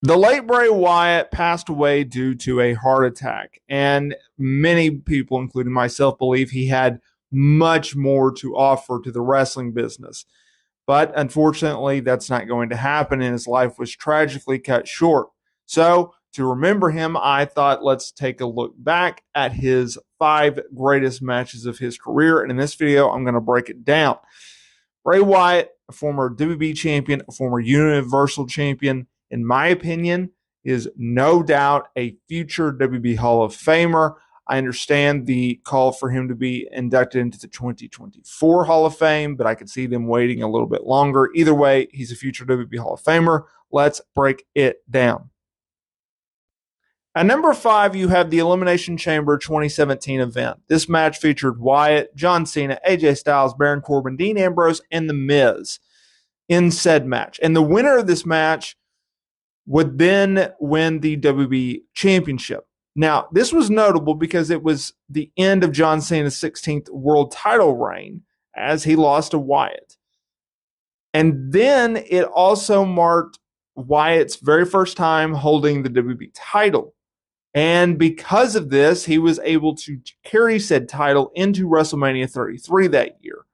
The late Bray Wyatt passed away due to a heart attack, and many people, including myself, believe he had much more to offer to the wrestling business. But unfortunately, that's not going to happen, and his life was tragically cut short. So, to remember him, I thought let's take a look back at his 5 greatest matches of his career. And in this video, I'm going to break it down. Bray Wyatt, a former WWE champion, a former Universal champion, in my opinion, is no doubt a future WWE Hall of Famer. I understand the call for him to be inducted into the 2024 Hall of Fame, but I could see them waiting a little bit longer. Either way, he's a future WWE Hall of Famer. Let's break it down. At number 5, you have the Elimination Chamber 2017 event. This match featured Wyatt, John Cena, AJ Styles, Baron Corbin, Dean Ambrose, and The Miz in said match. And the winner of this match would then win the WWE Championship. Now, this was notable because it was the end of John Cena's 16th world title reign as he lost to Wyatt. And then it also marked Wyatt's very first time holding the WWE title. And because of this, he was able to carry said title into WrestleMania 33 that year,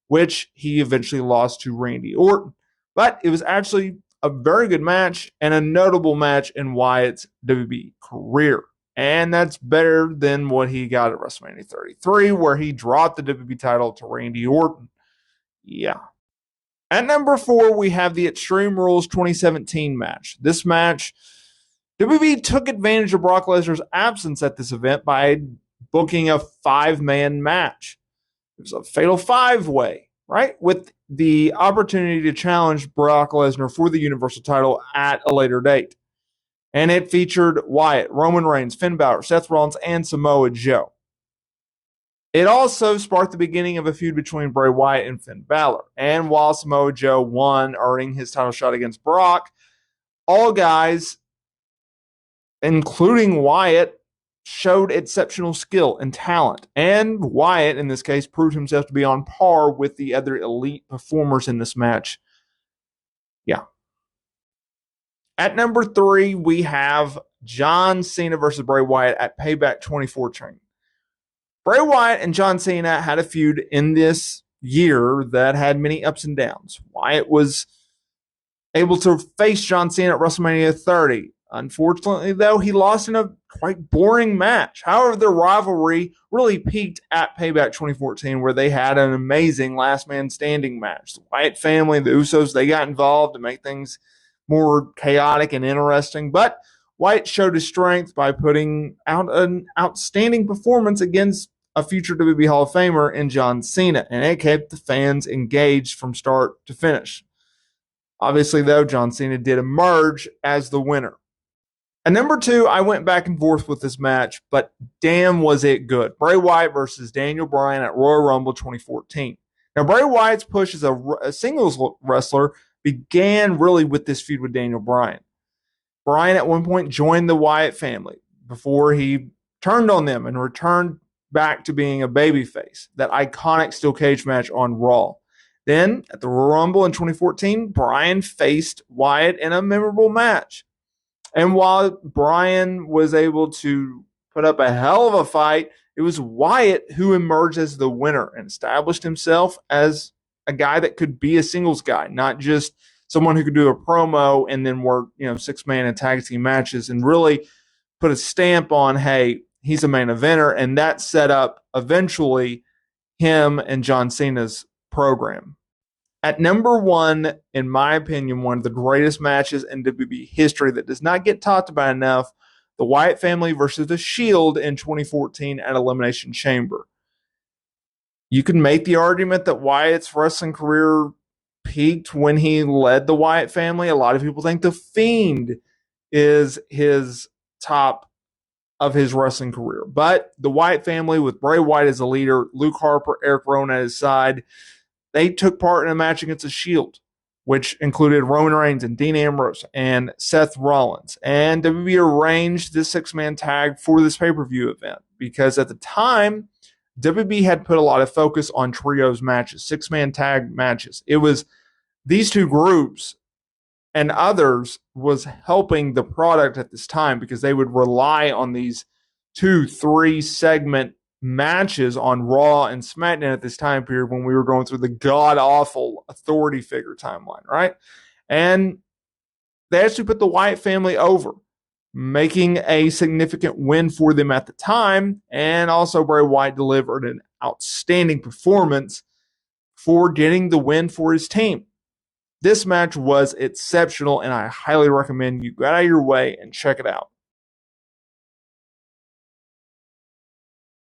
which he eventually lost to Randy Orton. But it was actually a very good match and a notable match in Wyatt's WWE career. And that's better than what he got at WrestleMania 33, where he dropped the WWE title to Randy Orton. Yeah. At number 4, we have the Extreme Rules 2017 match. This match, WWE took advantage of Brock Lesnar's absence at this event by booking a 5-man match. It was a fatal 5-way, right? With the opportunity to challenge Brock Lesnar for the Universal title at a later date. And it featured Wyatt, Roman Reigns, Finn Balor, Seth Rollins, and Samoa Joe. It also sparked the beginning of a feud between Bray Wyatt and Finn Balor. And while Samoa Joe won, earning his title shot against Brock, all guys, including Wyatt, showed exceptional skill and talent. And Wyatt, in this case, proved himself to be on par with the other elite performers in this match. Yeah. At number 3, we have John Cena versus Bray Wyatt at Payback 2014. Bray Wyatt and John Cena had a feud in this year that had many ups and downs. Wyatt was able to face John Cena at WrestleMania 30. Unfortunately, though, he lost in a quite boring match. However, their rivalry really peaked at Payback 2014, where they had an amazing last man standing match. The Wyatt family, the Usos, they got involved to make things more chaotic and interesting. But Wyatt showed his strength by putting out an outstanding performance against a future WWE Hall of Famer in John Cena, and it kept the fans engaged from start to finish. Obviously, though, John Cena did emerge as the winner. At number 2, I went back and forth with this match, but damn was it good. Bray Wyatt versus Daniel Bryan at Royal Rumble 2014. Now, Bray Wyatt's push as a singles wrestler began really with this feud with Daniel Bryan. Bryan at one point joined the Wyatt family before he turned on them and returned back to being a babyface. That iconic steel cage match on Raw. Then, at the Royal Rumble in 2014, Bryan faced Wyatt in a memorable match. And while Bryan was able to put up a hell of a fight, it was Wyatt who emerged as the winner and established himself as a guy that could be a singles guy, not just someone who could do a promo and then work, 6-man and tag team matches, and really put a stamp on, hey, he's a main eventer. And that set up eventually him and John Cena's program. At number 1, in my opinion, one of the greatest matches in WWE history that does not get talked about enough, the Wyatt family versus The Shield in 2014 at Elimination Chamber. You can make the argument that Wyatt's wrestling career peaked when he led the Wyatt family. A lot of people think The Fiend is his top of his wrestling career. But the Wyatt family, with Bray Wyatt as a leader, Luke Harper, Eric Rowan at his side, they took part in a match against The Shield, which included Roman Reigns and Dean Ambrose and Seth Rollins. And WWE arranged this 6-man tag for this pay-per-view event because at the time, WWE had put a lot of focus on trios matches, 6-man tag matches. It was these two groups and others was helping the product at this time because they would rely on these 2-3 segment matches on Raw and SmackDown at this time period when we were going through the god awful authority figure timeline, right? And they actually put the Wyatt family over, making a significant win for them at the time. And also, Bray Wyatt delivered an outstanding performance for getting the win for his team. This match was exceptional, and I highly recommend you go out of your way and check it out.